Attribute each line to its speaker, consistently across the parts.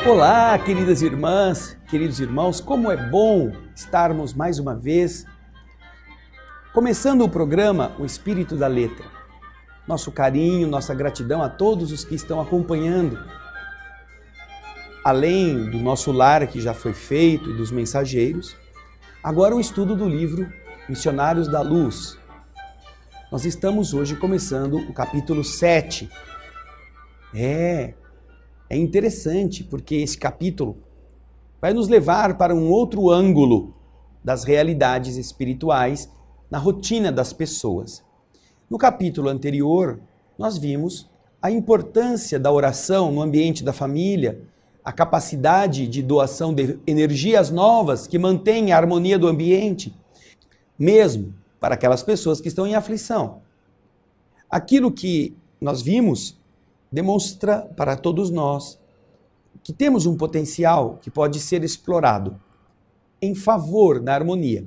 Speaker 1: Olá, queridas irmãs, queridos irmãos, como é bom estarmos mais uma vez começando o programa O Espírito da Letra. Nosso carinho, nossa gratidão a todos os que estão acompanhando. Além do nosso lar que já foi feito e dos mensageiros, agora o estudo do livro Missionários da Luz. Nós estamos hoje começando o capítulo 7. É interessante porque esse capítulo vai nos levar para um outro ângulo das realidades espirituais na rotina das pessoas. No capítulo anterior, nós vimos a importância da oração no ambiente da família, a capacidade de doação de energias novas que mantém a harmonia do ambiente, mesmo para aquelas pessoas que estão em aflição. Aquilo que nós vimos demonstra para todos nós que temos um potencial que pode ser explorado em favor da harmonia.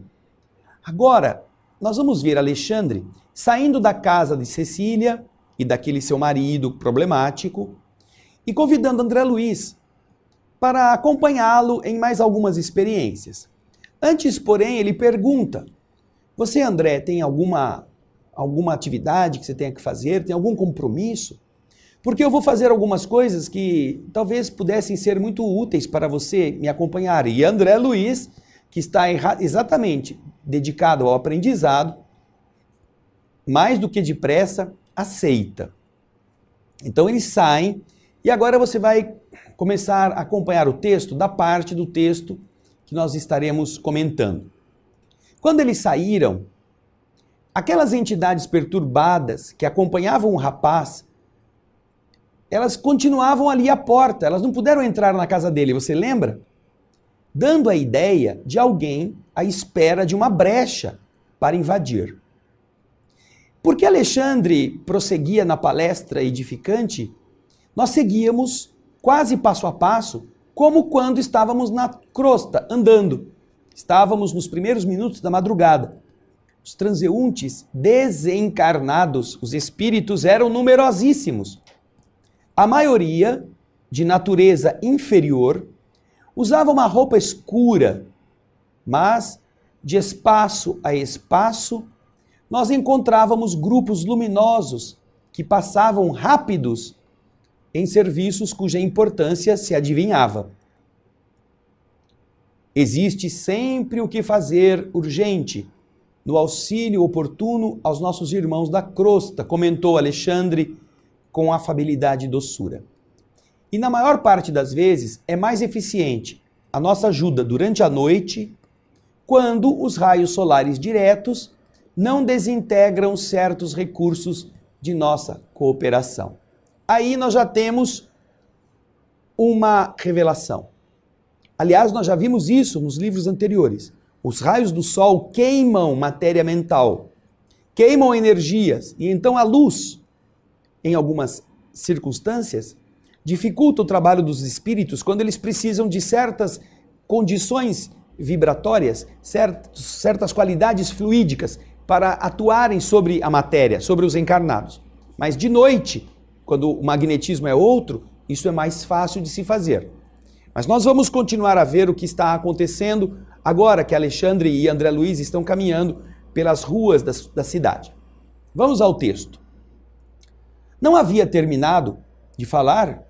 Speaker 1: Agora, nós vamos ver Alexandre saindo da casa de Cecília e daquele seu marido problemático e convidando André Luiz para acompanhá-lo em mais algumas experiências. Antes, porém, ele pergunta: você, André, tem alguma atividade que você tenha que fazer? Tem algum compromisso? Porque eu vou fazer algumas coisas que talvez pudessem ser muito úteis para você me acompanhar. E André Luiz, que está exatamente dedicado ao aprendizado, mais do que depressa, aceita. Então eles saem e agora você vai começar a acompanhar o texto da parte do texto que nós estaremos comentando. Quando eles saíram, aquelas entidades perturbadas que acompanhavam o rapaz, elas continuavam ali à porta, elas não puderam entrar na casa dele, você lembra? Dando a ideia de alguém à espera de uma brecha para invadir. Porque Alexandre prosseguia na palestra edificante, nós seguíamos quase passo a passo, como quando estávamos na crosta, andando. Estávamos nos primeiros minutos da madrugada. Os transeuntes desencarnados, os espíritos eram numerosíssimos. A maioria, de natureza inferior, usava uma roupa escura, mas de espaço a espaço, nós encontrávamos grupos luminosos que passavam rápidos em serviços cuja importância se adivinhava. Existe sempre o que fazer urgente no auxílio oportuno aos nossos irmãos da crosta, comentou Alexandre com afabilidade e doçura. E na maior parte das vezes é mais eficiente a nossa ajuda durante a noite, quando os raios solares diretos não desintegram certos recursos de nossa cooperação. Aí nós já temos uma revelação. Aliás, nós já vimos isso nos livros anteriores. Os raios do sol queimam matéria mental, queimam energias, e então a luz, em algumas circunstâncias, dificulta o trabalho dos espíritos quando eles precisam de certas condições vibratórias, certas qualidades fluídicas para atuarem sobre a matéria, sobre os encarnados. Mas de noite, quando o magnetismo é outro, isso é mais fácil de se fazer. Mas nós vamos continuar a ver o que está acontecendo agora que Alexandre e André Luiz estão caminhando pelas ruas da cidade. Vamos ao texto. Não havia terminado de falar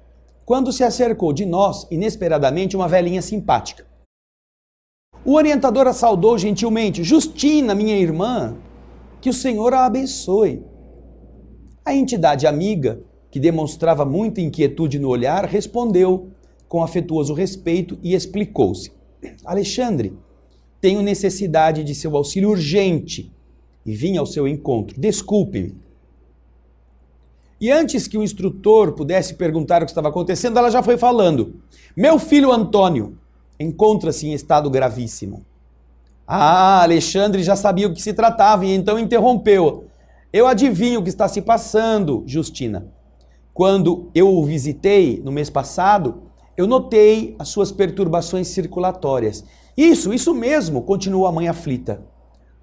Speaker 1: quando se acercou de nós, inesperadamente, uma velhinha simpática. O orientador a saudou gentilmente: Justina, minha irmã, que o Senhor a abençoe. A entidade amiga, que demonstrava muita inquietude no olhar, respondeu com afetuoso respeito e explicou-se. Alexandre, tenho necessidade de seu auxílio urgente e vim ao seu encontro. Desculpe-me. E antes que o instrutor pudesse perguntar o que estava acontecendo, ela já foi falando. Meu filho Antônio encontra-se em estado gravíssimo. Alexandre já sabia o que se tratava e então interrompeu. Eu adivinho o que está se passando, Justina. Quando eu o visitei no mês passado, eu notei as suas perturbações circulatórias. Isso mesmo, continuou a mãe aflita.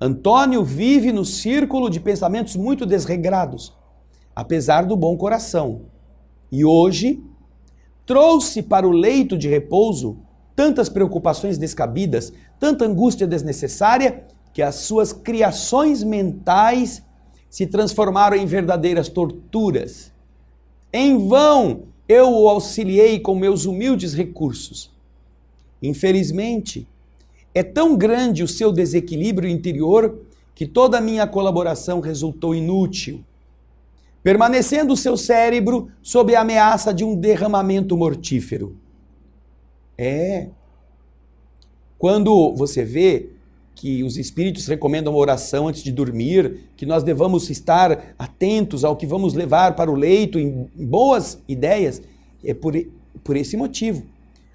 Speaker 1: Antônio vive no círculo de pensamentos muito desregrados, apesar do bom coração. E hoje trouxe para o leito de repouso tantas preocupações descabidas, tanta angústia desnecessária, que as suas criações mentais se transformaram em verdadeiras torturas. Em vão eu o auxiliei com meus humildes recursos. Infelizmente, é tão grande o seu desequilíbrio interior que toda a minha colaboração resultou inútil, permanecendo o seu cérebro sob a ameaça de um derramamento mortífero. Quando você vê que os espíritos recomendam uma oração antes de dormir, que nós devamos estar atentos ao que vamos levar para o leito, em boas ideias, é por esse motivo.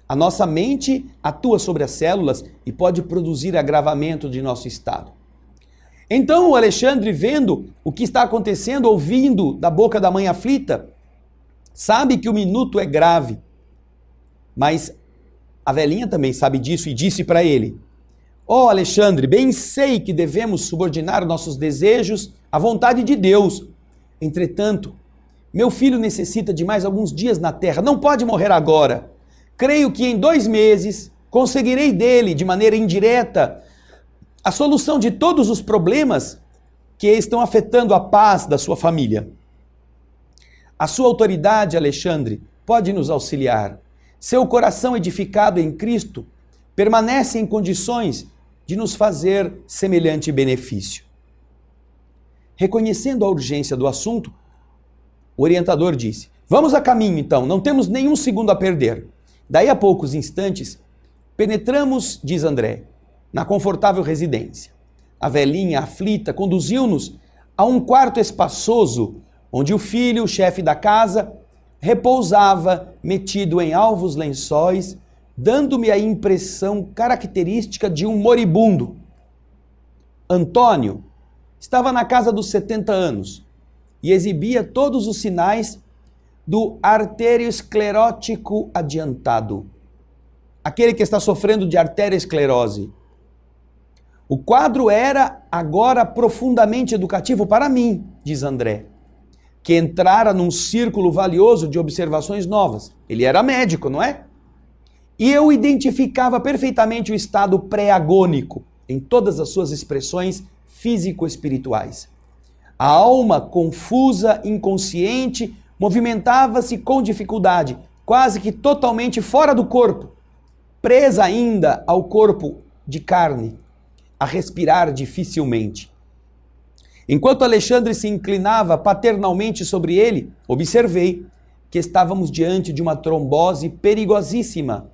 Speaker 1: A nossa mente atua sobre as células e pode produzir agravamento de nosso estado. Então o Alexandre, vendo o que está acontecendo, ouvindo da boca da mãe aflita, sabe que o minuto é grave. Mas a velhinha também sabe disso e disse para ele: ó Alexandre, bem sei que devemos subordinar nossos desejos à vontade de Deus. Entretanto, meu filho necessita de mais alguns dias na terra, não pode morrer agora. Creio que em 2 meses conseguirei dele, de maneira indireta, a solução de todos os problemas que estão afetando a paz da sua família. A sua autoridade, Alexandre, pode nos auxiliar. Seu coração edificado em Cristo permanece em condições de nos fazer semelhante benefício. Reconhecendo a urgência do assunto, o orientador disse: vamos a caminho então, não temos nenhum segundo a perder. Daí a poucos instantes, penetramos, diz André, na confortável residência. A velhinha aflita conduziu-nos a um quarto espaçoso, onde o filho, o chefe da casa, repousava metido em alvos lençóis, dando-me a impressão característica de um moribundo. Antônio estava na casa dos 70 anos e exibia todos os sinais do arteriosclerótico adiantado, aquele que está sofrendo de arteriosclerose. O quadro era agora profundamente educativo para mim, diz André, que entrara num círculo valioso de observações novas. Ele era médico, não é? E eu identificava perfeitamente o estado pré-agônico em todas as suas expressões físico-espirituais. A alma confusa, inconsciente, movimentava-se com dificuldade, quase que totalmente fora do corpo, presa ainda ao corpo de carne, a respirar dificilmente. Enquanto Alexandre se inclinava paternalmente sobre ele, observei que estávamos diante de uma trombose perigosíssima,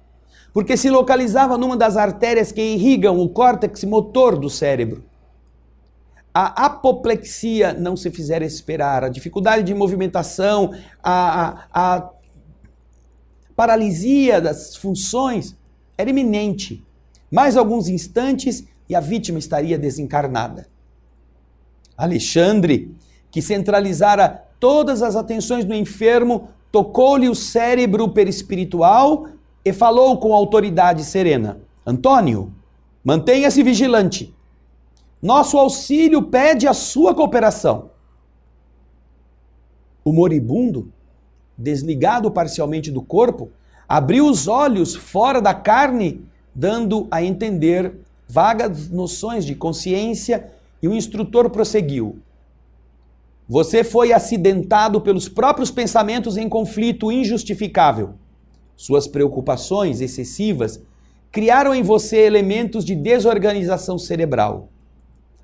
Speaker 1: porque se localizava numa das artérias que irrigam o córtex motor do cérebro. A apoplexia não se fizera esperar, a dificuldade de movimentação, a paralisia das funções era iminente. Mais alguns instantes e a vítima estaria desencarnada. Alexandre, que centralizara todas as atenções no enfermo, tocou-lhe o cérebro perispiritual e falou com autoridade serena: Antônio, mantenha-se vigilante. Nosso auxílio pede a sua cooperação. O moribundo, desligado parcialmente do corpo, abriu os olhos fora da carne, dando a entender vagas noções de consciência, e o instrutor prosseguiu: você foi acidentado pelos próprios pensamentos em conflito injustificável. Suas preocupações excessivas criaram em você elementos de desorganização cerebral.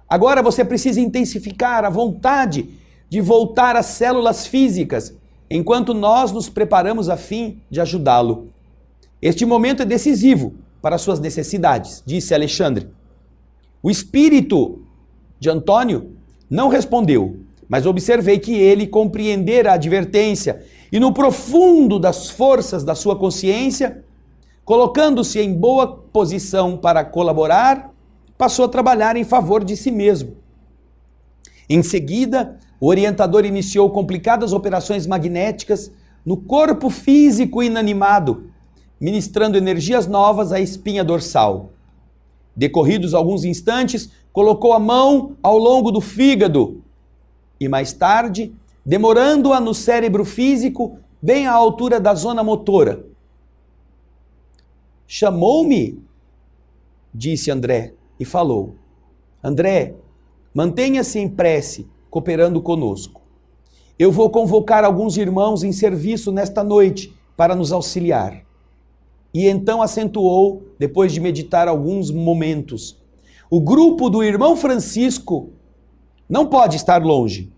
Speaker 1: Agora você precisa intensificar a vontade de voltar às células físicas, enquanto nós nos preparamos a fim de ajudá-lo. Este momento é decisivo para suas necessidades, disse Alexandre. O espírito de Antônio não respondeu, mas observei que ele compreendera a advertência e no profundo das forças da sua consciência, colocando-se em boa posição para colaborar, passou a trabalhar em favor de si mesmo. Em seguida, o orientador iniciou complicadas operações magnéticas no corpo físico inanimado, ministrando energias novas à espinha dorsal. Decorridos alguns instantes, colocou a mão ao longo do fígado e mais tarde, demorando-a no cérebro físico, bem à altura da zona motora. Chamou-me, disse André, e falou: André, mantenha-se em prece, cooperando conosco. Eu vou convocar alguns irmãos em serviço nesta noite para nos auxiliar. E então acentuou, depois de meditar alguns momentos: o grupo do irmão Francisco não pode estar longe.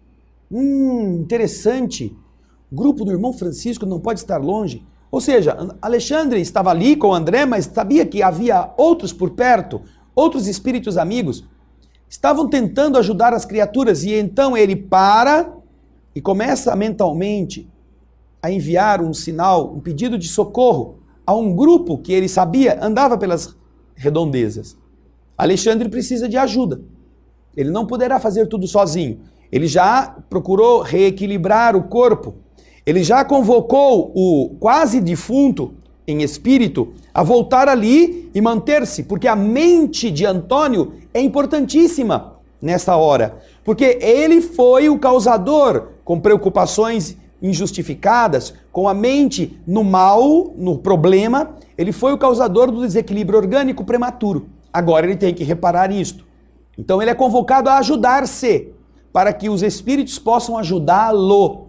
Speaker 1: Interessante. O grupo do irmão Francisco não pode estar longe. Ou seja, Alexandre estava ali com André, mas sabia que havia outros por perto, outros espíritos amigos. Estavam tentando ajudar as criaturas, e então ele para e começa mentalmente a enviar um sinal, um pedido de socorro a um grupo que ele sabia andava pelas redondezas. Alexandre precisa de ajuda. Ele não poderá fazer tudo sozinho. Ele já procurou reequilibrar o corpo. Ele já convocou o quase defunto em espírito a voltar ali e manter-se, porque a mente de Antônio é importantíssima nessa hora, porque ele foi o causador, com preocupações injustificadas, com a mente no mal, no problema, ele foi o causador do desequilíbrio orgânico prematuro. Agora ele tem que reparar isto. Então ele é convocado a ajudar-se, para que os espíritos possam ajudá-lo.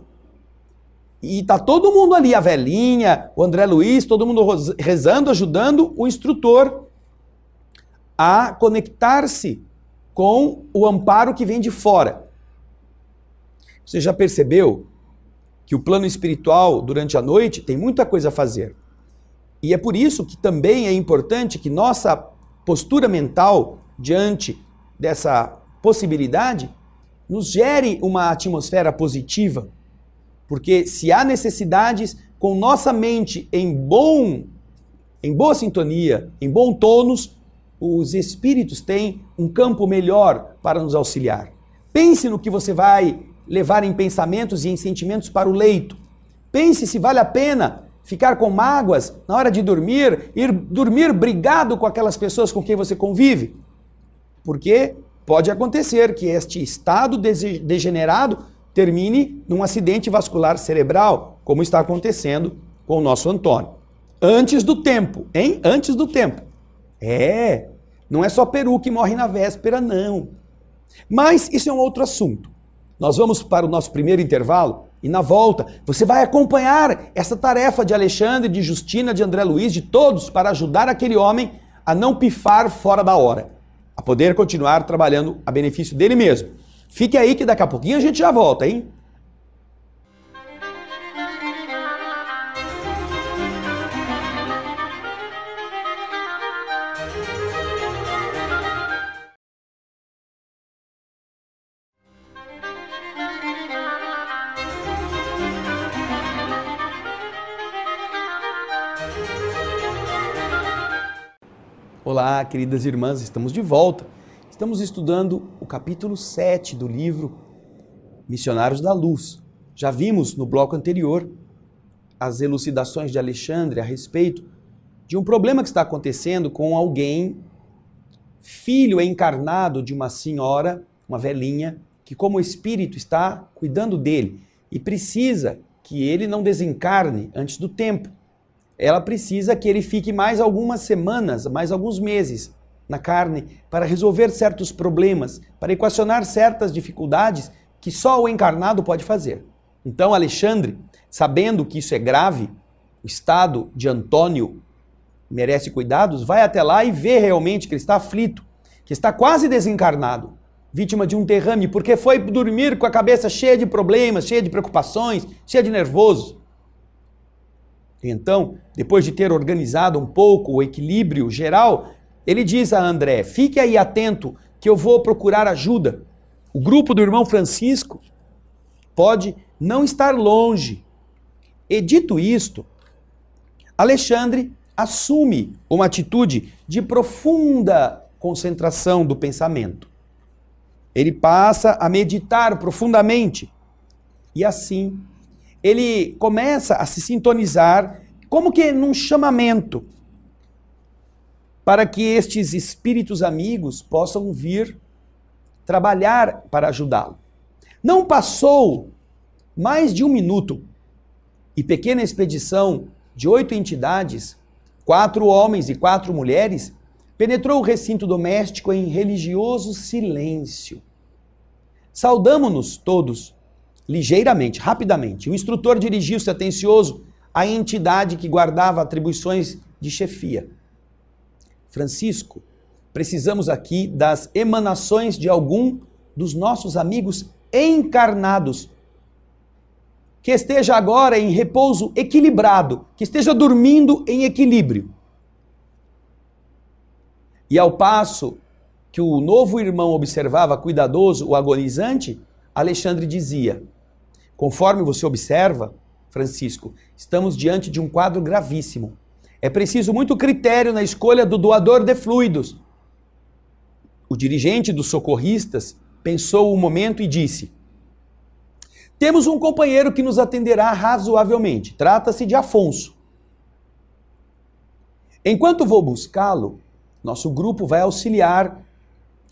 Speaker 1: E está todo mundo ali, a velhinha, o André Luiz, todo mundo rezando, ajudando o instrutor a conectar-se com o amparo que vem de fora. Você já percebeu que o plano espiritual, durante a noite, tem muita coisa a fazer. E é por isso que também é importante que nossa postura mental diante dessa possibilidade nos gere uma atmosfera positiva. Porque se há necessidades, com nossa mente em boa sintonia, em bom tônus, os espíritos têm um campo melhor para nos auxiliar. Pense no que você vai levar em pensamentos e em sentimentos para o leito. Pense se vale a pena ficar com mágoas na hora de dormir, ir dormir brigado com aquelas pessoas com quem você convive. Porque pode acontecer que este estado degenerado termine num acidente vascular cerebral, como está acontecendo com o nosso Antônio. Antes do tempo, hein? Antes do tempo. Não é só peru que morre na véspera, não. Mas isso é um outro assunto. Nós vamos para o nosso primeiro intervalo e na volta você vai acompanhar essa tarefa de Alexandre, de Justina, de André Luiz, de todos, para ajudar aquele homem a não pifar fora da hora, a poder continuar trabalhando a benefício dele mesmo. Fique aí que daqui a pouquinho a gente já volta, hein? Olá, queridas irmãs, estamos de volta. Estamos estudando o capítulo 7 do livro Missionários da Luz. Já vimos no bloco anterior as elucidações de Alexandre a respeito de um problema que está acontecendo com alguém, filho encarnado de uma senhora, uma velhinha, que como espírito está cuidando dele e precisa que ele não desencarne antes do tempo. Ela precisa que ele fique mais algumas semanas, mais alguns meses na carne para resolver certos problemas, para equacionar certas dificuldades que só o encarnado pode fazer. Então Alexandre, sabendo que isso é grave, o estado de Antônio merece cuidados, vai até lá e vê realmente que ele está aflito, que está quase desencarnado, vítima de um derrame, porque foi dormir com a cabeça cheia de problemas, cheia de preocupações, cheia de nervoso. Então, depois de ter organizado um pouco o equilíbrio geral, ele diz a André: fique aí atento que eu vou procurar ajuda. O grupo do irmão Francisco pode não estar longe. E dito isto, Alexandre assume uma atitude de profunda concentração do pensamento. Ele passa a meditar profundamente e assim ele começa a se sintonizar como que num chamamento para que estes espíritos amigos possam vir trabalhar para ajudá-lo. Não passou mais de um minuto e pequena expedição de 8 entidades, 4 homens e 4 mulheres, penetrou o recinto doméstico em religioso silêncio. Saudamo-nos todos, ligeiramente, rapidamente. O instrutor dirigiu-se atencioso à entidade que guardava atribuições de chefia. Francisco, precisamos aqui das emanações de algum dos nossos amigos encarnados, que esteja agora em repouso equilibrado, que esteja dormindo em equilíbrio. E ao passo que o novo irmão observava cuidadoso o agonizante, Alexandre dizia: conforme você observa, Francisco, estamos diante de um quadro gravíssimo. É preciso muito critério na escolha do doador de fluidos. O dirigente dos socorristas pensou um momento e disse: temos um companheiro que nos atenderá razoavelmente. Trata-se de Afonso. Enquanto vou buscá-lo, nosso grupo vai auxiliar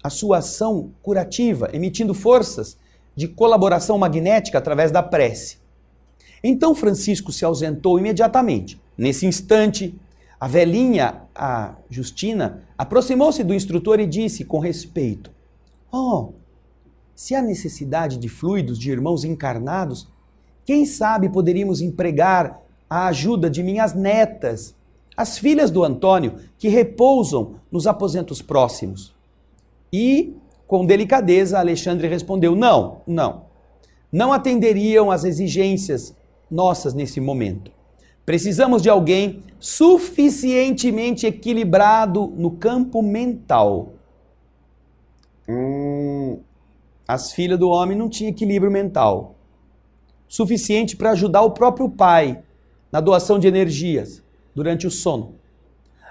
Speaker 1: a sua ação curativa, emitindo forças de colaboração magnética através da prece. Então Francisco se ausentou imediatamente. Nesse instante, a velhinha, a Justina, aproximou-se do instrutor e disse com respeito: oh, se há necessidade de fluidos de irmãos encarnados, quem sabe poderíamos empregar a ajuda de minhas netas, as filhas do Antônio, que repousam nos aposentos próximos. E, com delicadeza, Alexandre respondeu: não atenderiam às exigências nossas nesse momento. Precisamos de alguém suficientemente equilibrado no campo mental. As filhas do homem não tinham equilíbrio mental suficiente para ajudar o próprio pai na doação de energias durante o sono.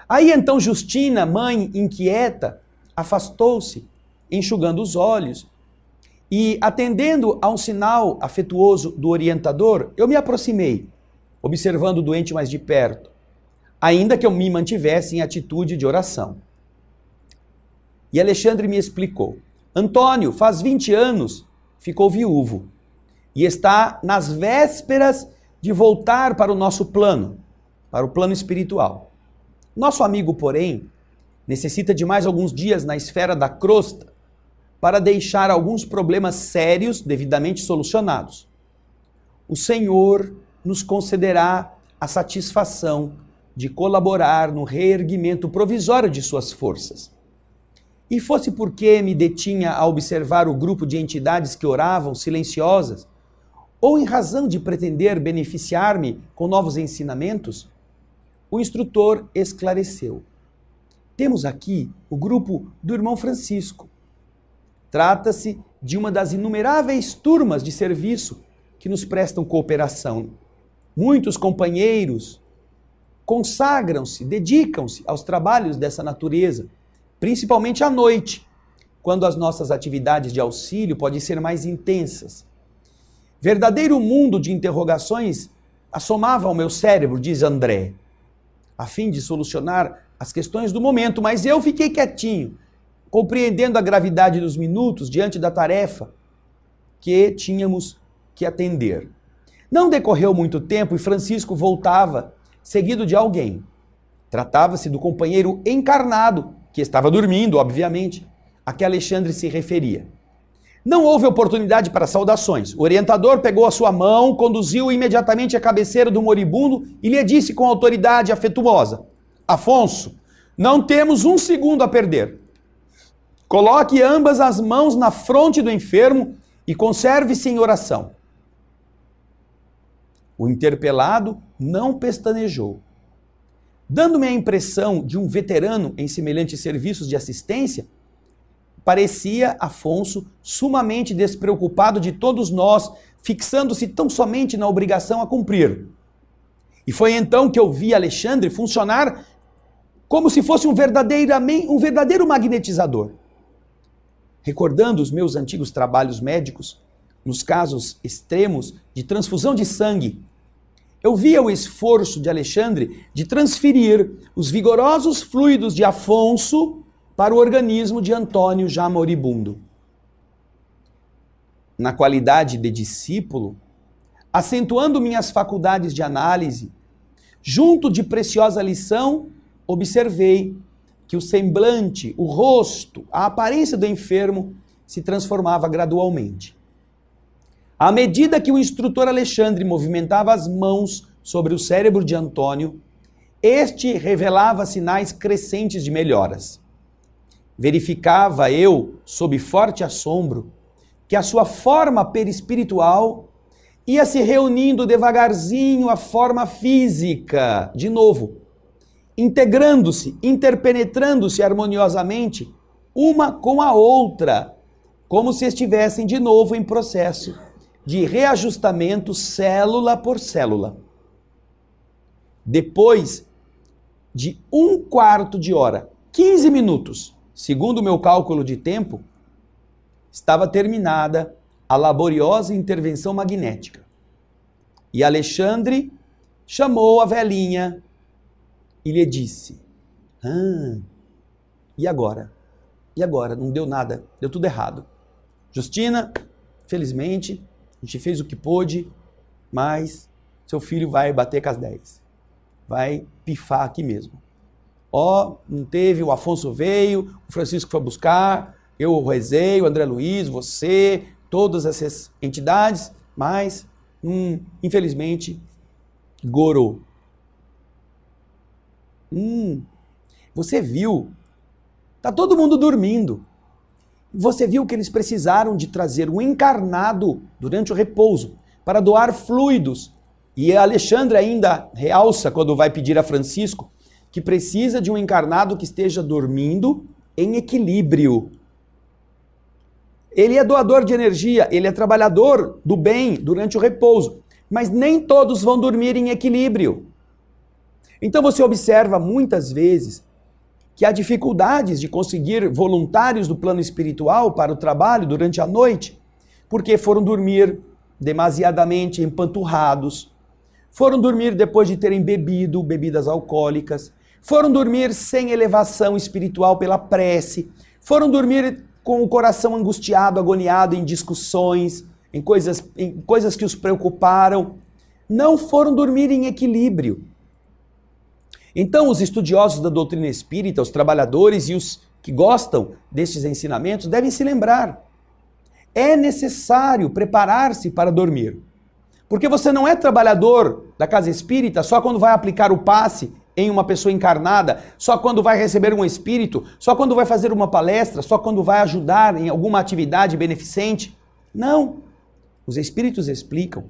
Speaker 1: Aí então Justina, mãe inquieta, afastou-se, enxugando os olhos, e atendendo a um sinal afetuoso do orientador, eu me aproximei, observando o doente mais de perto, ainda que eu me mantivesse em atitude de oração. E Alexandre me explicou: Antônio, faz 20 anos, ficou viúvo e está nas vésperas de voltar para o nosso plano, para o plano espiritual. Nosso amigo, porém, necessita de mais alguns dias na esfera da crosta para deixar alguns problemas sérios devidamente solucionados. O Senhor nos concederá a satisfação de colaborar no reerguimento provisório de suas forças. E fosse porque me detinha a observar o grupo de entidades que oravam silenciosas, ou em razão de pretender beneficiar-me com novos ensinamentos, o instrutor esclareceu: temos aqui o grupo do irmão Francisco. Trata-se de uma das inumeráveis turmas de serviço que nos prestam cooperação. Muitos companheiros consagram-se, dedicam-se aos trabalhos dessa natureza, principalmente à noite, quando as nossas atividades de auxílio podem ser mais intensas. Verdadeiro mundo de interrogações assomava ao meu cérebro, diz André, a fim de solucionar as questões do momento, mas eu fiquei quietinho, compreendendo a gravidade dos minutos diante da tarefa que tínhamos que atender. Não decorreu muito tempo e Francisco voltava, seguido de alguém. Tratava-se do companheiro encarnado, que estava dormindo, obviamente, a que Alexandre se referia. Não houve oportunidade para saudações. O orientador pegou a sua mão, conduziu imediatamente à cabeceira do moribundo e lhe disse com autoridade afetuosa: Afonso, não temos um segundo a perder. Coloque ambas as mãos na fronte do enfermo e conserve-se em oração. O interpelado não pestanejou. Dando-me a impressão de um veterano em semelhantes serviços de assistência, parecia Afonso sumamente despreocupado de todos nós, fixando-se tão somente na obrigação a cumprir. E foi então que eu vi Alexandre funcionar como se fosse um verdadeiro magnetizador. Recordando os meus antigos trabalhos médicos, nos casos extremos de transfusão de sangue, eu via o esforço de Alexandre de transferir os vigorosos fluidos de Afonso para o organismo de Antônio já moribundo. Na qualidade de discípulo, acentuando minhas faculdades de análise, junto de preciosa lição, observei que o semblante, o rosto, a aparência do enfermo se transformava gradualmente. À medida que o instrutor Alexandre movimentava as mãos sobre o cérebro de Antônio, este revelava sinais crescentes de melhoras. Verificava eu, sob forte assombro, que a sua forma perispiritual ia se reunindo devagarzinho à forma física, de novo, integrando-se, interpenetrando-se harmoniosamente uma com a outra, como se estivessem de novo em processo de reajustamento célula por célula. Depois de 1/4 de hora, 15 minutos, segundo o meu cálculo de tempo, estava terminada a laboriosa intervenção magnética. E Alexandre chamou a velhinha e lhe disse: e agora? E agora? Não deu nada, deu tudo errado. Justina, felizmente, a gente fez o que pôde, mas seu filho vai bater com as 10. Vai pifar aqui mesmo. Não teve, o Afonso veio, o Francisco foi buscar, eu rezei, o André Luiz, você, todas essas entidades, mas, infelizmente, gorou. Você viu? Tá todo mundo dormindo. Você viu que eles precisaram de trazer um encarnado durante o repouso para doar fluidos. E Alexandre ainda realça, quando vai pedir a Francisco, que precisa de um encarnado que esteja dormindo em equilíbrio. Ele é doador de energia, ele é trabalhador do bem durante o repouso, mas nem todos vão dormir em equilíbrio. Então você observa muitas vezes que há dificuldades de conseguir voluntários do plano espiritual para o trabalho durante a noite, porque foram dormir demasiadamente empanturrados, foram dormir depois de terem bebido bebidas alcoólicas, foram dormir sem elevação espiritual pela prece, foram dormir com o coração angustiado, agoniado em discussões, em coisas que os preocuparam, não foram dormir em equilíbrio. Então, os estudiosos da doutrina espírita, os trabalhadores e os que gostam destes ensinamentos devem se lembrar. É necessário preparar-se para dormir. Porque você não é trabalhador da casa espírita só quando vai aplicar o passe em uma pessoa encarnada, só quando vai receber um espírito, só quando vai fazer uma palestra, só quando vai ajudar em alguma atividade beneficente. Não. Os espíritos explicam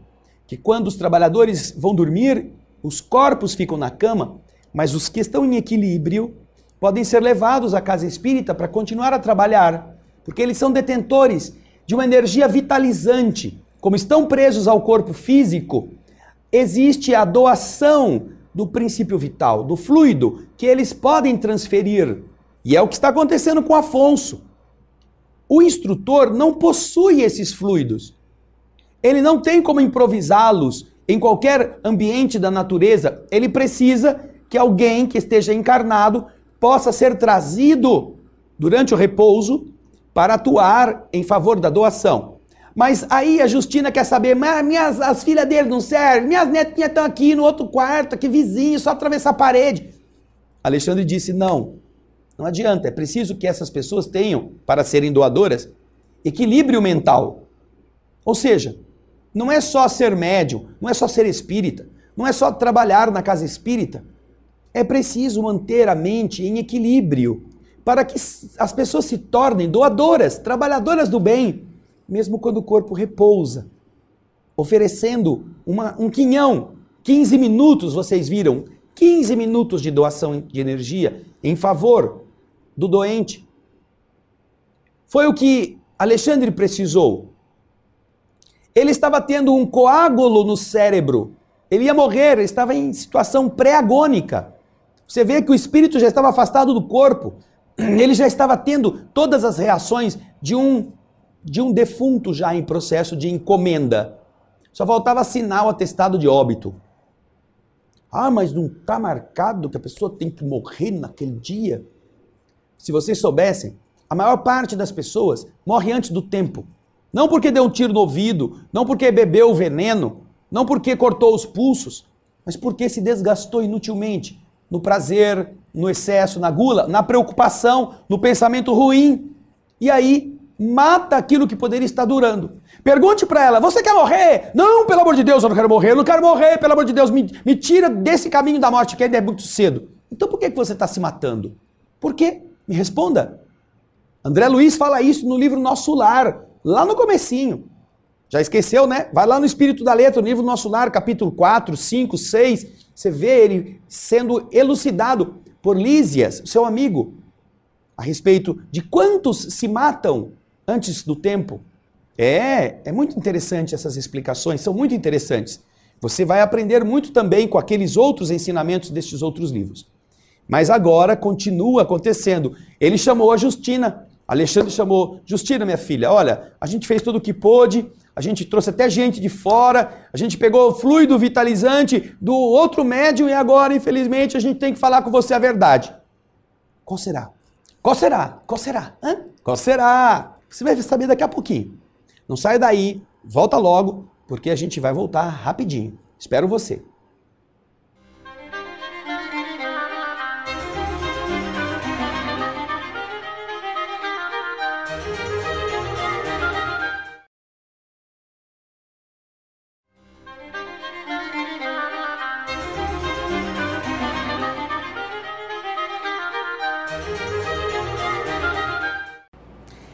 Speaker 1: que quando os trabalhadores vão dormir, os corpos ficam na cama, mas os que estão em equilíbrio podem ser levados à casa espírita para continuar a trabalhar, porque eles são detentores de uma energia vitalizante. Como estão presos ao corpo físico, existe a doação do princípio vital, do fluido, que eles podem transferir. E é o que está acontecendo com Afonso. O instrutor não possui esses fluidos. Ele não tem como improvisá-los em qualquer ambiente da natureza. Ele precisa que alguém que esteja encarnado possa ser trazido durante o repouso para atuar em favor da doação. Mas aí a Justina quer saber, as filhas dele não servem, minhas netinhas estão aqui no outro quarto, aqui vizinho, só atravessar a parede. Alexandre disse, não adianta, é preciso que essas pessoas tenham, para serem doadoras, equilíbrio mental. Ou seja, não é só ser médium, não é só ser espírita, não é só trabalhar na casa espírita. É preciso manter a mente em equilíbrio para que as pessoas se tornem doadoras, trabalhadoras do bem, mesmo quando o corpo repousa, oferecendo um quinhão, 15 minutos, vocês viram, 15 minutos de doação de energia em favor do doente. Foi o que Alexandre precisou. Ele estava tendo um coágulo no cérebro, ele ia morrer, ele estava em situação pré-agônica. Você vê que o espírito já estava afastado do corpo, ele já estava tendo todas as reações de um defunto já em processo de encomenda. Só faltava assinar o atestado de óbito. Mas não está marcado que a pessoa tem que morrer naquele dia? Se vocês soubessem, a maior parte das pessoas morre antes do tempo. Não porque deu um tiro no ouvido, não porque bebeu o veneno, não porque cortou os pulsos, mas porque se desgastou inutilmente no prazer, no excesso, na gula, na preocupação, no pensamento ruim. E aí mata aquilo que poderia estar durando. Pergunte para ela, você quer morrer? Não, pelo amor de Deus, eu não quero morrer. Eu não quero morrer, pelo amor de Deus, me tira desse caminho da morte, que ainda é muito cedo. Então por que você está se matando? Por quê? Me responda. André Luiz fala isso no livro Nosso Lar, lá no comecinho. Já esqueceu, né? Vai lá no Espírito da Letra, no livro Nosso Lar, capítulo 4, 5, 6. Você vê ele sendo elucidado por Lísias, seu amigo, a respeito de quantos se matam antes do tempo. É muito interessante essas explicações, são muito interessantes. Você vai aprender muito também com aqueles outros ensinamentos destes outros livros. Mas agora continua acontecendo. Ele chamou a Justina. Alexandre chamou, Justina, minha filha, olha, a gente fez tudo o que pôde, a gente trouxe até gente de fora, a gente pegou o fluido vitalizante do outro médium e agora, infelizmente, a gente tem que falar com você a verdade. Qual será? Qual será? Qual será? Hã? Qual será? Você vai saber daqui a pouquinho. Não saia daí, volta logo, porque a gente vai voltar rapidinho. Espero você.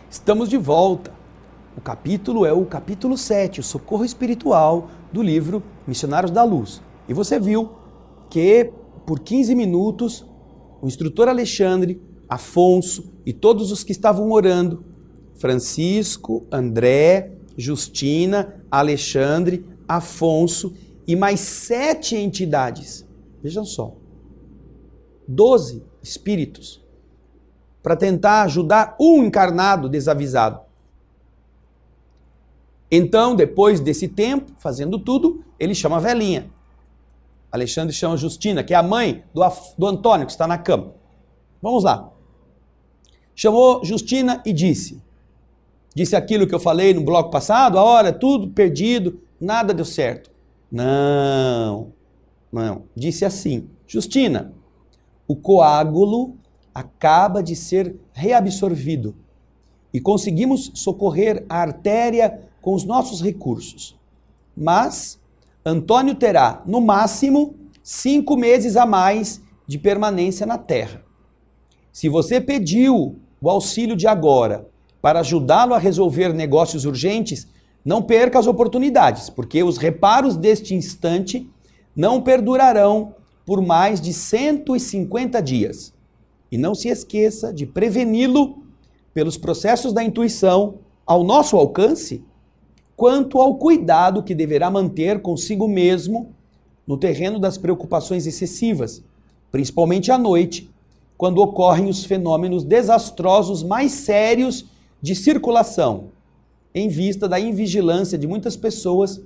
Speaker 1: Estamos de volta. O capítulo é o capítulo 7, o socorro espiritual do livro Missionários da Luz. E você viu que por 15 minutos o instrutor Alexandre, Afonso e todos os que estavam orando, Francisco, André, Justina, Alexandre, Afonso e mais 7 entidades. Vejam só. 12 espíritos para tentar ajudar um encarnado desavisado. Então, depois desse tempo, fazendo tudo, ele chama a velhinha. Alexandre chama a Justina, que é a mãe do Antônio, que está na cama. Vamos lá. Chamou Justina e disse aquilo que eu falei no bloco passado, a hora, tudo perdido, nada deu certo. Não. Disse assim, Justina, o coágulo acaba de ser reabsorvido e conseguimos socorrer a artéria com os nossos recursos. Mas Antônio terá, no máximo, 5 meses a mais de permanência na Terra. Se você pediu o auxílio de agora para ajudá-lo a resolver negócios urgentes, não perca as oportunidades, porque os reparos deste instante não perdurarão por mais de 150 dias. E não se esqueça de preveni-lo pelos processos da intuição ao nosso alcance, quanto ao cuidado que deverá manter consigo mesmo no terreno das preocupações excessivas, principalmente à noite, quando ocorrem os fenômenos desastrosos mais sérios de circulação, em vista da invigilância de muitas pessoas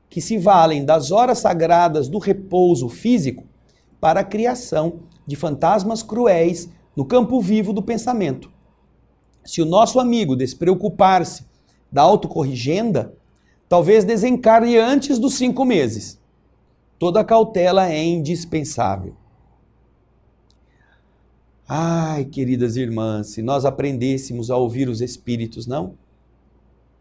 Speaker 1: que se valem das horas sagradas do repouso físico para a criação de fantasmas cruéis no campo vivo do pensamento. Se o nosso amigo despreocupar-se da autocorrigenda, talvez desencarne antes dos 5 meses. Toda cautela é indispensável. Ai, queridas irmãs, se nós aprendêssemos a ouvir os espíritos, não?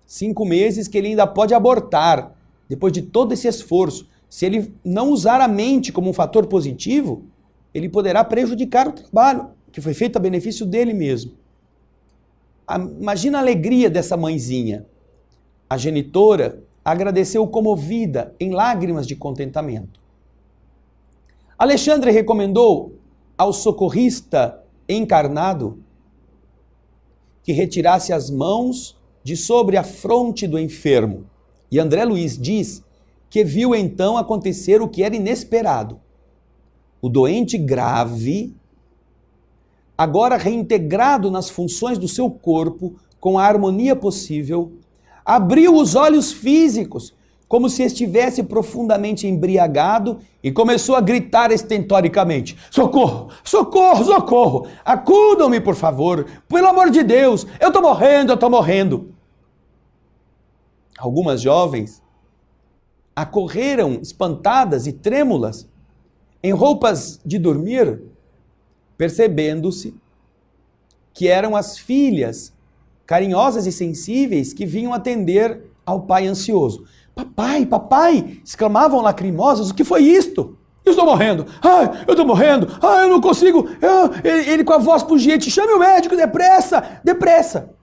Speaker 1: 5 meses que ele ainda pode abortar, depois de todo esse esforço. Se ele não usar a mente como um fator positivo, ele poderá prejudicar o trabalho que foi feito a benefício dele mesmo. Imagina a alegria dessa mãezinha. A genitora agradeceu comovida, em lágrimas de contentamento. Alexandre recomendou ao socorrista encarnado que retirasse as mãos de sobre a fronte do enfermo. E André Luiz diz que viu então acontecer o que era inesperado. O doente grave, agora reintegrado nas funções do seu corpo, com a harmonia possível, abriu os olhos físicos, como se estivesse profundamente embriagado, e começou a gritar estentoricamente: socorro, socorro, socorro, acudam-me, por favor, pelo amor de Deus, eu estou morrendo, eu estou morrendo. Algumas jovens acorreram espantadas e trêmulas, em roupas de dormir, percebendo-se que eram as filhas carinhosas e sensíveis que vinham atender ao pai ansioso. Papai, papai, exclamavam lacrimosas, o que foi isto? Eu estou morrendo, ai, eu estou morrendo, ai, eu não consigo, ele com a voz pungente, chame o médico, depressa, depressa.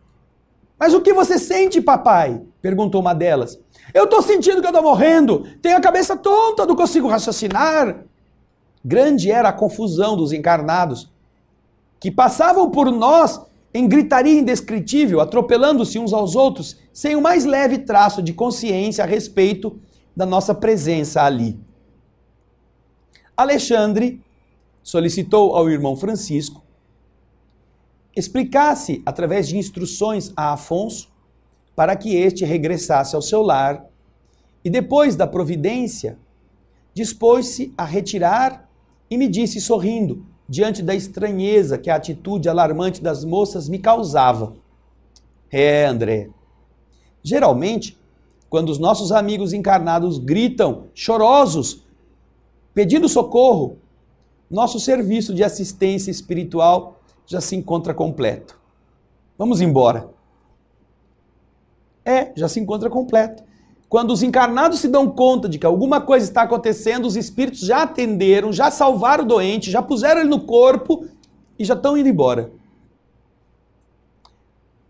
Speaker 1: Mas o que você sente, papai? Perguntou uma delas. Eu estou sentindo que eu estou morrendo, tenho a cabeça tonta, não consigo raciocinar. Grande era a confusão dos encarnados, que passavam por nós em gritaria indescritível, atropelando-se uns aos outros, sem o mais leve traço de consciência a respeito da nossa presença ali. Alexandre solicitou ao irmão Francisco explicasse, através de instruções a Afonso, para que este regressasse ao seu lar e, depois da providência, dispôs-se a retirar e me disse sorrindo, diante da estranheza que a atitude alarmante das moças me causava. André, geralmente, quando os nossos amigos encarnados gritam, chorosos, pedindo socorro, nosso serviço de assistência espiritual já se encontra completo. Vamos embora. Já se encontra completo. Quando os encarnados se dão conta de que alguma coisa está acontecendo, os espíritos já atenderam, já salvaram o doente, já puseram ele no corpo e já estão indo embora.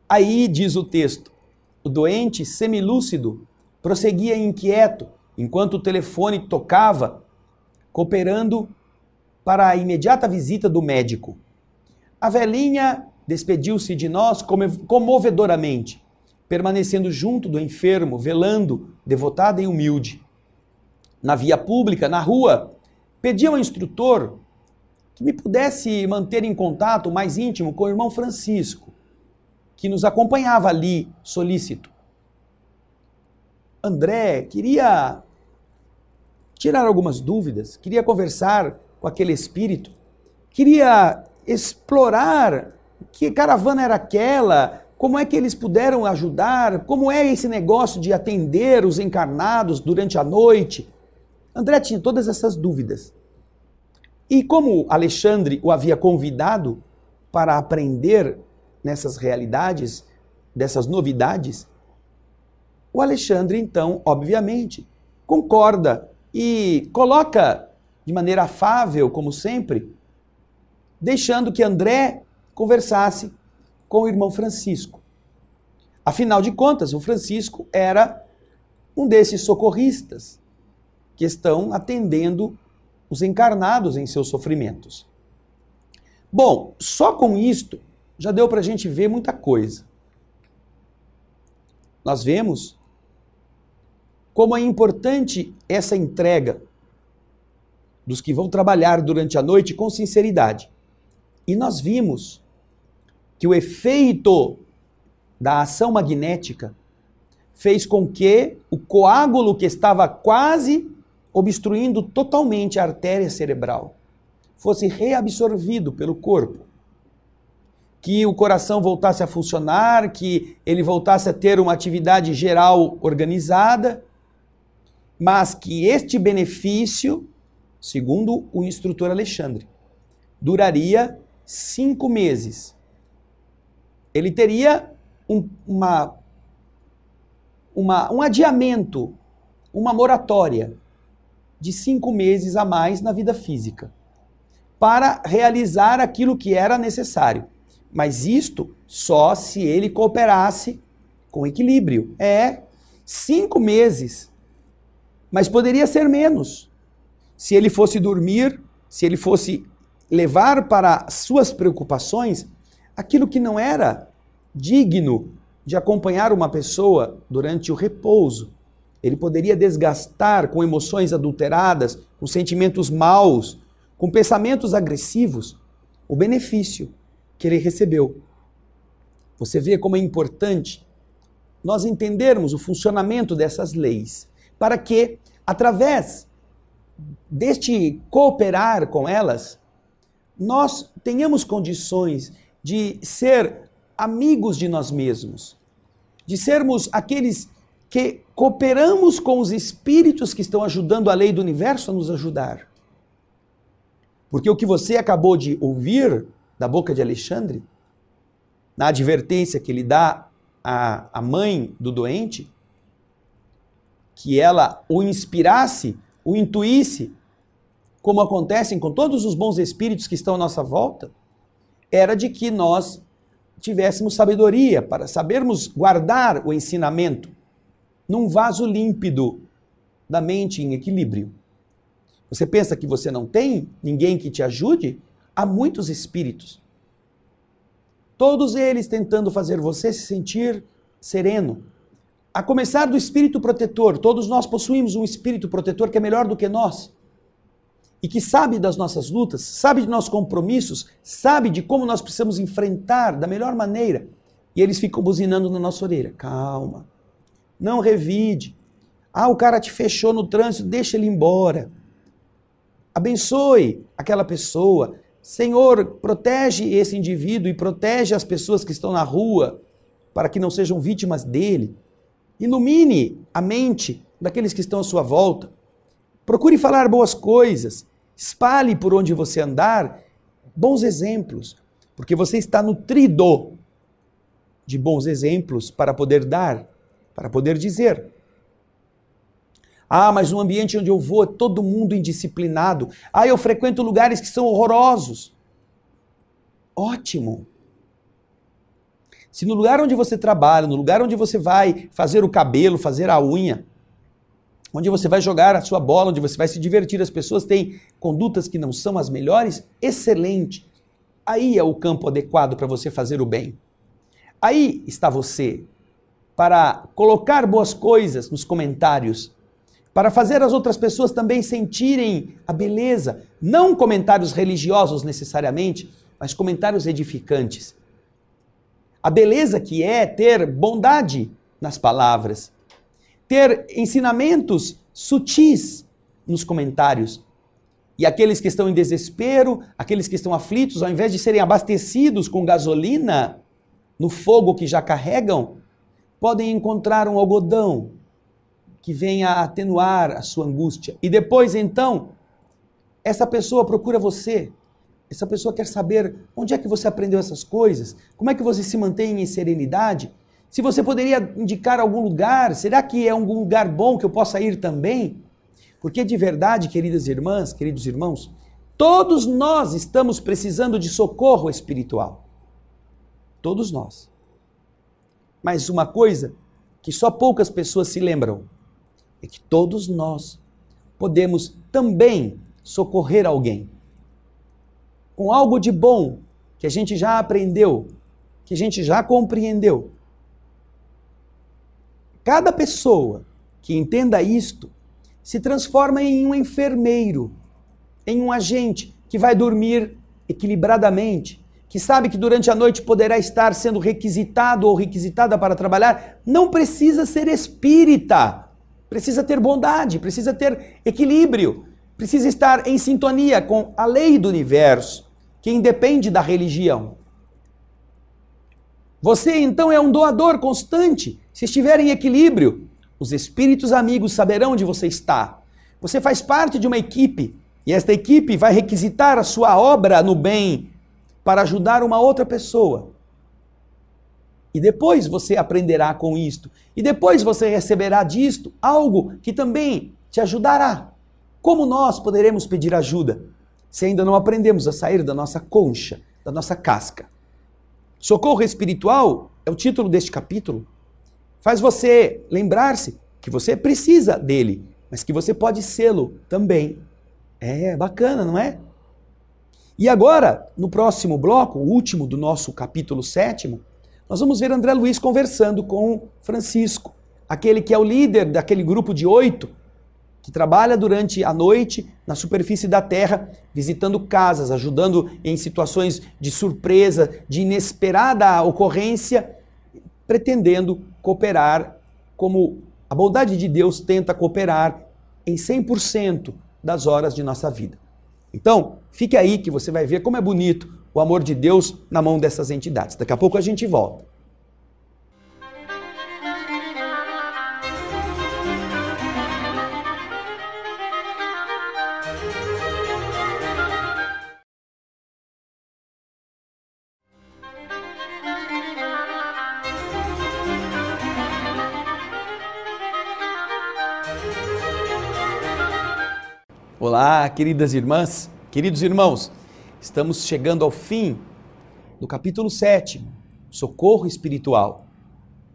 Speaker 1: Aí, diz o texto, o doente, semilúcido, prosseguia inquieto, enquanto o telefone tocava, cooperando para a imediata visita do médico. A velhinha despediu-se de nós comovedoramente, permanecendo junto do enfermo, velando, devotada e humilde. Na via pública, na rua, pedi ao instrutor que me pudesse manter em contato mais íntimo com o irmão Francisco, que nos acompanhava ali, solícito. André queria tirar algumas dúvidas, queria conversar com aquele espírito, queria explorar que caravana era aquela, como é que eles puderam ajudar, como é esse negócio de atender os encarnados durante a noite. André tinha todas essas dúvidas. E como Alexandre o havia convidado para aprender nessas realidades, dessas novidades, o Alexandre, então, obviamente, concorda e coloca de maneira afável, como sempre, deixando que André conversasse com o irmão Francisco. Afinal de contas, o Francisco era um desses socorristas que estão atendendo os encarnados em seus sofrimentos. Bom, só com isto já deu para a gente ver muita coisa. Nós vemos como é importante essa entrega dos que vão trabalhar durante a noite com sinceridade. E nós vimos que o efeito da ação magnética fez com que o coágulo que estava quase obstruindo totalmente a artéria cerebral fosse reabsorvido pelo corpo. Que o coração voltasse a funcionar, que ele voltasse a ter uma atividade geral organizada, mas que este benefício, segundo o instrutor Alexandre, duraria 5 meses. Ele teria um adiamento, uma moratória de 5 meses a mais na vida física, para realizar aquilo que era necessário. Mas isto só se ele cooperasse com equilíbrio. 5 meses. Mas poderia ser menos. Se ele fosse dormir, se ele fosse levar para suas preocupações aquilo que não era digno de acompanhar uma pessoa durante o repouso. Ele poderia desgastar com emoções adulteradas, com sentimentos maus, com pensamentos agressivos, o benefício que ele recebeu. Você vê como é importante nós entendermos o funcionamento dessas leis, para que, através deste cooperar com elas, nós tenhamos condições de ser amigos de nós mesmos, de sermos aqueles que cooperamos com os espíritos que estão ajudando a lei do universo a nos ajudar. Porque o que você acabou de ouvir da boca de Alexandre, na advertência que ele dá à mãe do doente, que ela o inspirasse, o intuísse, como acontecem com todos os bons espíritos que estão à nossa volta, era de que nós tivéssemos sabedoria para sabermos guardar o ensinamento num vaso límpido da mente em equilíbrio. Você pensa que você não tem ninguém que te ajude? Há muitos espíritos. Todos eles tentando fazer você se sentir sereno. A começar do espírito protetor. Todos nós possuímos um espírito protetor que é melhor do que nós. E que sabe das nossas lutas, sabe de nossos compromissos, sabe de como nós precisamos enfrentar da melhor maneira. E eles ficam buzinando na nossa orelha. Calma. Não revide. Ah, o cara te fechou no trânsito, deixa ele embora. Abençoe aquela pessoa. Senhor, protege esse indivíduo e protege as pessoas que estão na rua para que não sejam vítimas dele. Ilumine a mente daqueles que estão à sua volta. Procure falar boas coisas. Espalhe por onde você andar bons exemplos, porque você está nutrido de bons exemplos para poder dar, para poder dizer. Ah, mas no ambiente onde eu vou é todo mundo indisciplinado. Ah, eu frequento lugares que são horrorosos. Ótimo. Se no lugar onde você trabalha, no lugar onde você vai fazer o cabelo, fazer a unha, onde você vai jogar a sua bola, onde você vai se divertir, as pessoas têm condutas que não são as melhores, excelente. Aí é o campo adequado para você fazer o bem. Aí está você para colocar boas coisas nos comentários, para fazer as outras pessoas também sentirem a beleza, não comentários religiosos necessariamente, mas comentários edificantes. A beleza que é ter bondade nas palavras, ter ensinamentos sutis nos comentários. E aqueles que estão em desespero, aqueles que estão aflitos, ao invés de serem abastecidos com gasolina no fogo que já carregam, podem encontrar um algodão que venha a atenuar a sua angústia. E depois, então, essa pessoa procura você. Essa pessoa quer saber onde é que você aprendeu essas coisas, como é que você se mantém em serenidade, se você poderia indicar algum lugar, será que é algum lugar bom que eu possa ir também? Porque de verdade, queridas irmãs, queridos irmãos, todos nós estamos precisando de socorro espiritual. Todos nós. Mas uma coisa que só poucas pessoas se lembram é que todos nós podemos também socorrer alguém com algo de bom que a gente já aprendeu, que a gente já compreendeu. Cada pessoa que entenda isto se transforma em um enfermeiro, em um agente que vai dormir equilibradamente, que sabe que durante a noite poderá estar sendo requisitado ou requisitada para trabalhar. Não precisa ser espírita, precisa ter bondade, precisa ter equilíbrio, precisa estar em sintonia com a lei do universo, que independe da religião. Você então é um doador constante. Se estiver em equilíbrio, os espíritos amigos saberão onde você está. Você faz parte de uma equipe e esta equipe vai requisitar a sua obra no bem para ajudar uma outra pessoa. E depois você aprenderá com isto. E depois você receberá disto algo que também te ajudará. Como nós poderemos pedir ajuda se ainda não aprendemos a sair da nossa concha, da nossa casca? Socorro espiritual é o título deste capítulo. Faz você lembrar-se que você precisa dele, mas que você pode sê-lo também. É bacana, não é? E agora, no próximo bloco, o último do nosso capítulo 7º, nós vamos ver André Luiz conversando com Francisco, aquele que é o líder daquele grupo de 8, que trabalha durante a noite na superfície da terra, visitando casas, ajudando em situações de surpresa, de inesperada ocorrência, pretendendo cooperar como a bondade de Deus tenta cooperar em 100% das horas de nossa vida. Então, fique aí que você vai ver como é bonito o amor de Deus na mão dessas entidades. Daqui a pouco a gente volta. Olá, queridas irmãs, queridos irmãos, estamos chegando ao fim do capítulo 7, Socorro Espiritual.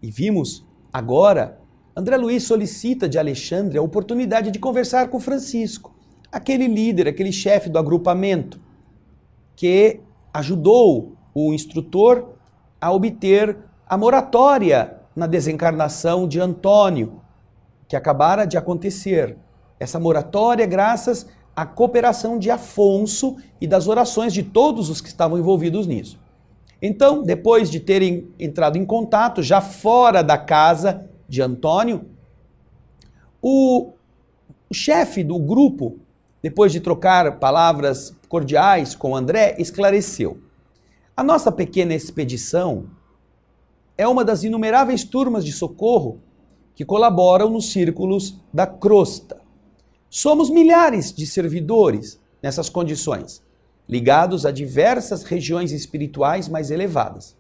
Speaker 1: E vimos agora, André Luiz solicita de Alexandre a oportunidade de conversar com Francisco, aquele líder, aquele chefe do agrupamento, que ajudou o instrutor a obter a moratória na desencarnação de Antônio, que acabara de acontecer. Essa moratória graças à cooperação de Afonso e das orações de todos os que estavam envolvidos nisso. Então, depois de terem entrado em contato, já fora da casa de Antônio, o chefe do grupo, depois de trocar palavras cordiais com André, esclareceu: a nossa pequena expedição é uma das inumeráveis turmas de socorro que colaboram nos círculos da crosta. Somos milhares de servidores nessas condições, ligados a diversas regiões espirituais mais elevadas.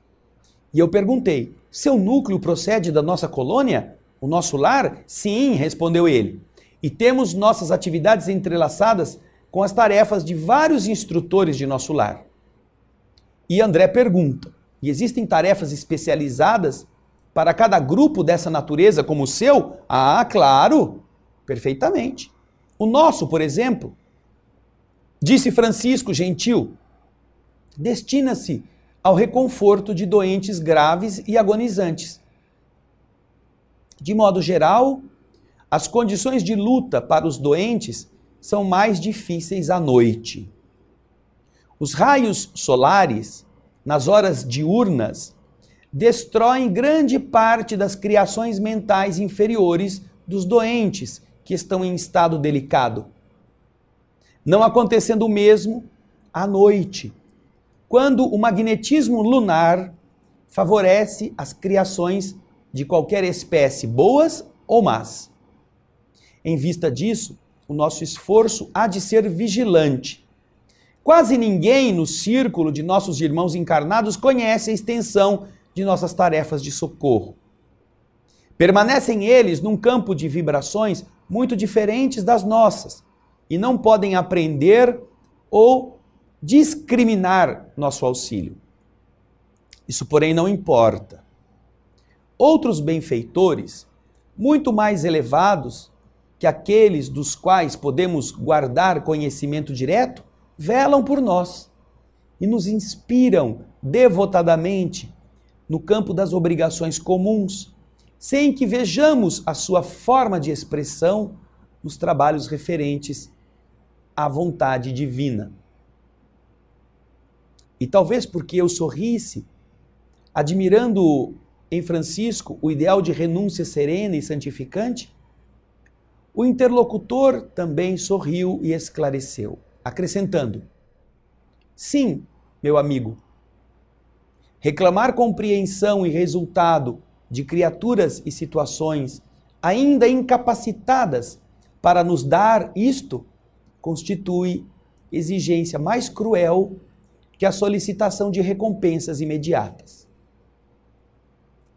Speaker 1: E eu perguntei: seu núcleo procede da nossa colônia? O nosso lar? Sim, respondeu ele. E temos nossas atividades entrelaçadas com as tarefas de vários instrutores de nosso lar. E André pergunta: e existem tarefas especializadas para cada grupo dessa natureza como o seu? Ah, claro, perfeitamente. O nosso, por exemplo, disse Francisco gentil, destina-se ao reconforto de doentes graves e agonizantes. De modo geral, as condições de luta para os doentes são mais difíceis à noite. Os raios solares, nas horas diurnas, destroem grande parte das criações mentais inferiores dos doentes que estão em estado delicado. Não acontecendo o mesmo à noite, quando o magnetismo lunar favorece as criações de qualquer espécie, boas ou más. Em vista disso, o nosso esforço há de ser vigilante. Quase ninguém no círculo de nossos irmãos encarnados conhece a extensão de nossas tarefas de socorro. Permanecem eles num campo de vibrações muito diferentes das nossas e não podem aprender ou discriminar nosso auxílio. Isso, porém, não importa. Outros benfeitores, muito mais elevados que aqueles dos quais podemos guardar conhecimento direto, velam por nós e nos inspiram devotadamente no campo das obrigações comuns, sem que vejamos a sua forma de expressão nos trabalhos referentes à vontade divina. E talvez porque eu sorrisse, admirando em Francisco o ideal de renúncia serena e santificante, o interlocutor também sorriu e esclareceu, acrescentando: sim, meu amigo, reclamar compreensão e resultado de criaturas e situações ainda incapacitadas para nos dar isto constitui exigência mais cruel que a solicitação de recompensas imediatas.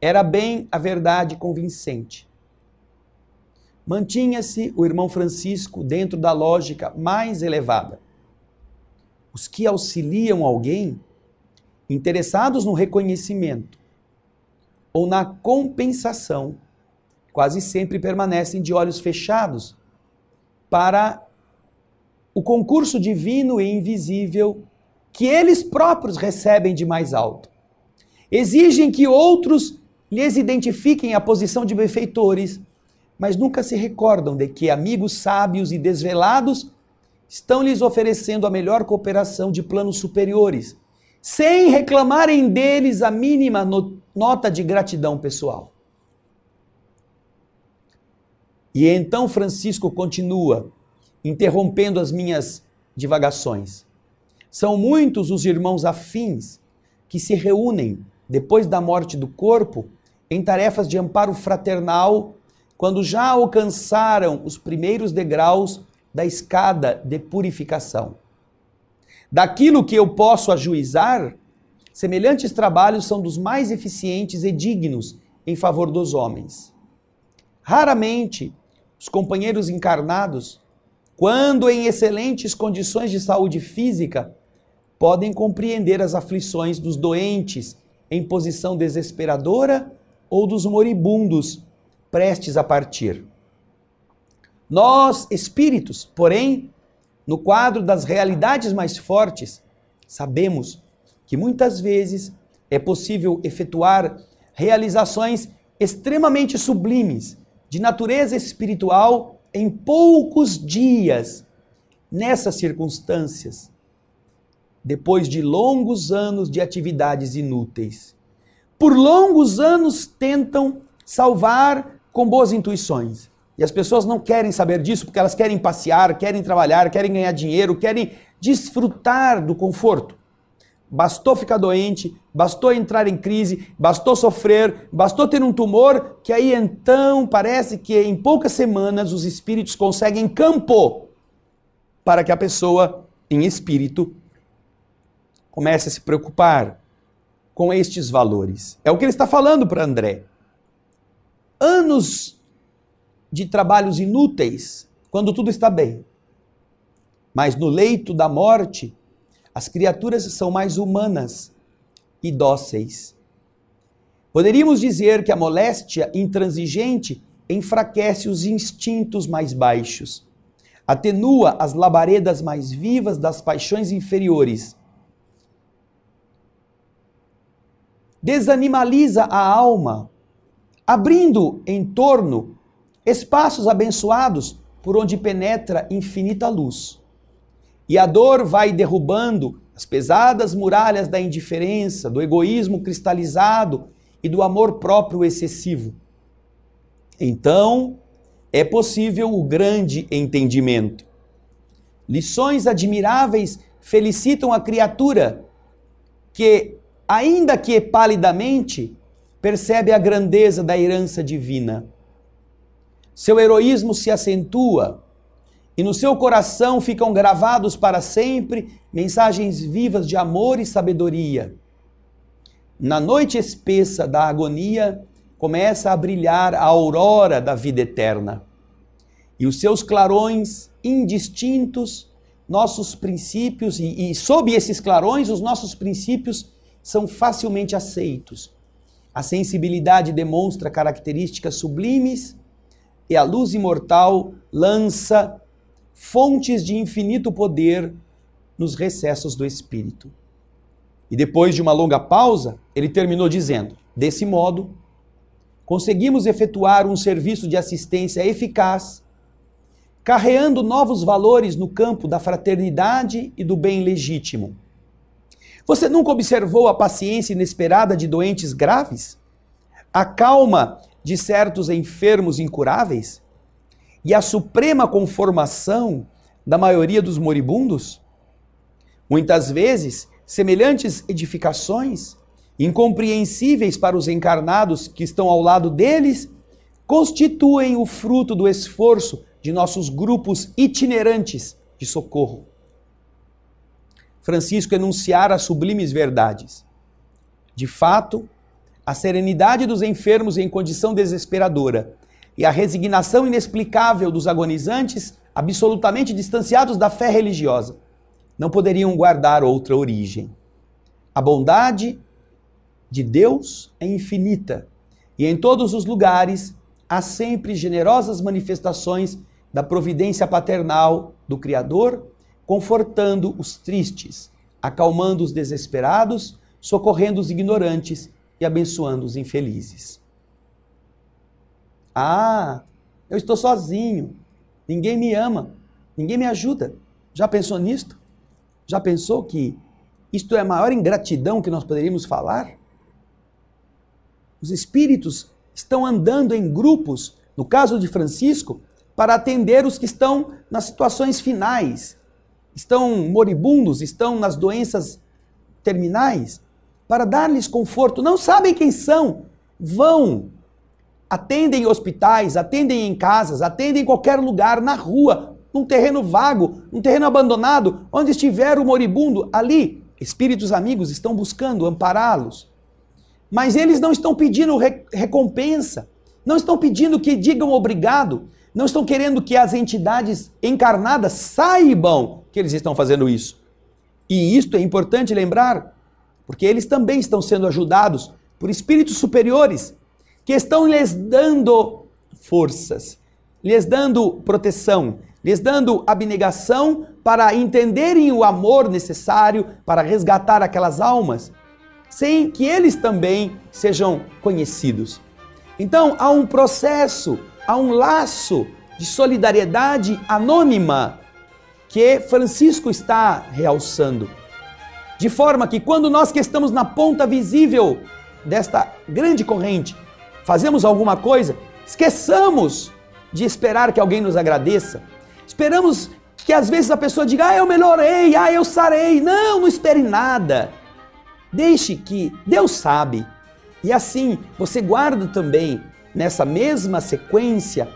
Speaker 1: Era bem a verdade convincente. Mantinha-se o irmão Francisco dentro da lógica mais elevada. Os que auxiliam alguém, interessados no reconhecimento ou na compensação, quase sempre permanecem de olhos fechados para o concurso divino e invisível que eles próprios recebem de mais alto. Exigem que outros lhes identifiquem a posição de benfeitores, mas nunca se recordam de que amigos sábios e desvelados estão lhes oferecendo a melhor cooperação de planos superiores, sem reclamarem deles a mínima nota de gratidão pessoal. E então Francisco continua, interrompendo as minhas divagações. São muitos os irmãos afins que se reúnem depois da morte do corpo em tarefas de amparo fraternal, quando já alcançaram os primeiros degraus da escada de purificação. Daquilo que eu posso ajuizar, semelhantes trabalhos são dos mais eficientes e dignos em favor dos homens. Raramente, os companheiros encarnados, quando em excelentes condições de saúde física, podem compreender as aflições dos doentes em posição desesperadora ou dos moribundos prestes a partir. Nós, espíritos, porém, no quadro das realidades mais fortes, sabemos que muitas vezes é possível efetuar realizações extremamente sublimes, de natureza espiritual, em poucos dias. Nessas circunstâncias, depois de longos anos de atividades inúteis, por longos anos tentam salvar com boas intuições. E as pessoas não querem saber disso porque elas querem passear, querem trabalhar, querem ganhar dinheiro, querem desfrutar do conforto. Bastou ficar doente, bastou entrar em crise, bastou sofrer, bastou ter um tumor, que aí então parece que em poucas semanas os espíritos conseguem campo para que a pessoa em espírito comece a se preocupar com estes valores. É o que ele está falando para André. Anos de trabalhos inúteis, quando tudo está bem. Mas no leito da morte, as criaturas são mais humanas e dóceis. Poderíamos dizer que a moléstia intransigente enfraquece os instintos mais baixos, atenua as labaredas mais vivas das paixões inferiores, desanimaliza a alma, abrindo em torno espaços abençoados por onde penetra infinita luz. E a dor vai derrubando as pesadas muralhas da indiferença, do egoísmo cristalizado e do amor próprio excessivo. Então, é possível o grande entendimento. Lições admiráveis felicitam a criatura que, ainda que palidamente, percebe a grandeza da herança divina. Seu heroísmo se acentua e no seu coração ficam gravados para sempre mensagens vivas de amor e sabedoria. Na noite espessa da agonia, começa a brilhar a aurora da vida eterna. E os seus clarões indistintos, nossos princípios, e sob esses clarões, os nossos princípios são facilmente aceitos. A sensibilidade demonstra características sublimes e a luz imortal lança fontes de infinito poder nos recessos do espírito. E depois de uma longa pausa, ele terminou dizendo: desse modo, conseguimos efetuar um serviço de assistência eficaz, carreando novos valores no campo da fraternidade e do bem legítimo. Você nunca observou a paciência inesperada de doentes graves? A calma de certos enfermos incuráveis? E a suprema conformação da maioria dos moribundos? Muitas vezes, semelhantes edificações, incompreensíveis para os encarnados que estão ao lado deles, constituem o fruto do esforço de nossos grupos itinerantes de socorro. Francisco enunciara sublimes verdades. De fato, a serenidade dos enfermos em condição desesperadora e a resignação inexplicável dos agonizantes, absolutamente distanciados da fé religiosa, não poderiam guardar outra origem. A bondade de Deus é infinita e em todos os lugares há sempre generosas manifestações da providência paternal do Criador, confortando os tristes, acalmando os desesperados, socorrendo os ignorantes e abençoando os infelizes. Ah, eu estou sozinho, ninguém me ama, ninguém me ajuda. Já pensou nisto? Já pensou que isto é a maior ingratidão que nós poderíamos falar? Os espíritos estão andando em grupos, no caso de Francisco, para atender os que estão nas situações finais, estão moribundos, estão nas doenças terminais, para dar-lhes conforto. Não sabem quem são, vão, atendem em hospitais, atendem em casas, atendem em qualquer lugar, na rua, num terreno vago, num terreno abandonado, onde estiver o moribundo, ali, espíritos amigos estão buscando ampará-los. Mas eles não estão pedindo recompensa, não estão pedindo que digam obrigado, Não estão querendo que as entidades encarnadas saibam que eles estão fazendo isso. E isto é importante lembrar, porque eles também estão sendo ajudados por espíritos superiores que estão lhes dando forças, lhes dando proteção, lhes dando abnegação para entenderem o amor necessário para resgatar aquelas almas, sem que eles também sejam conhecidos. Então, há um processo, há um laço de solidariedade anônima que Francisco está realçando. De forma que quando nós que estamos na ponta visível desta grande corrente, fazemos alguma coisa, esqueçamos de esperar que alguém nos agradeça. Esperamos que às vezes a pessoa diga, eu melhorei, eu sarei. Não, não espere nada. Deixe que Deus sabe. E assim, você guarda também, nessa mesma sequência,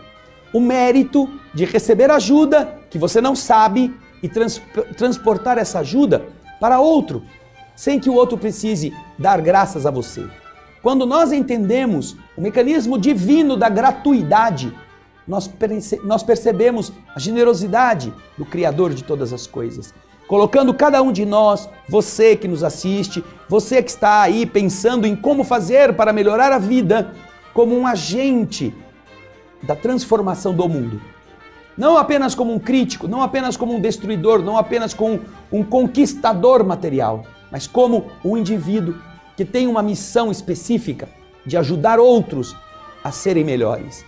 Speaker 1: o mérito de receber ajuda que você não sabe e transportar essa ajuda para outro, sem que o outro precise dar graças a você. Quando nós entendemos o mecanismo divino da gratuidade, nós percebemos a generosidade do Criador de todas as coisas, colocando cada um de nós, você que nos assiste, você que está aí pensando em como fazer para melhorar a vida, como um agente da transformação do mundo. Não apenas como um crítico, não apenas como um destruidor, não apenas como um conquistador material, mas como um indivíduo que tem uma missão específica de ajudar outros a serem melhores.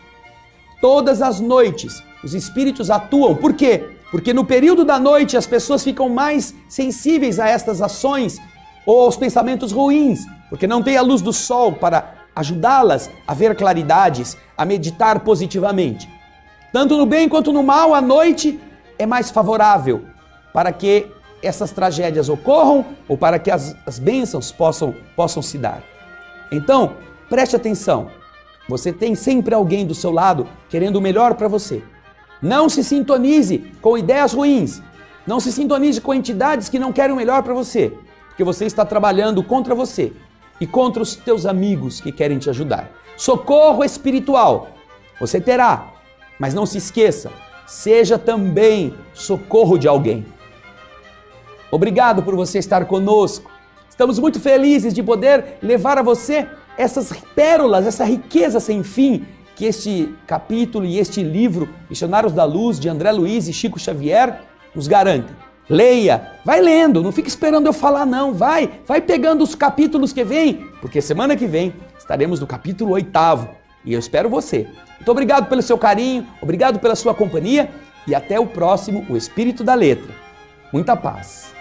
Speaker 1: Todas as noites os espíritos atuam. Por quê? Porque no período da noite as pessoas ficam mais sensíveis a estas ações ou aos pensamentos ruins, porque não tem a luz do sol para ajudá-las a ver claridades, a meditar positivamente. Tanto no bem quanto no mal, a noite é mais favorável para que essas tragédias ocorram ou para que as bênçãos possam se dar. Então, preste atenção. Você tem sempre alguém do seu lado querendo o melhor para você. Não se sintonize com ideias ruins. Não se sintonize com entidades que não querem o melhor para você, porque você está trabalhando contra você e contra os teus amigos que querem te ajudar. Socorro espiritual você terá, mas não se esqueça, seja também socorro de alguém. Obrigado por você estar conosco. Estamos muito felizes de poder levar a você essas pérolas, essa riqueza sem fim que este capítulo e este livro, Missionários da Luz, de André Luiz e Chico Xavier, nos garantem. Leia, vai lendo, não fique esperando eu falar não, vai pegando os capítulos que vêm, porque semana que vem estaremos no capítulo 8º e eu espero você. Muito obrigado pelo seu carinho, obrigado pela sua companhia e até o próximo, o Espírito da Letra. Muita paz.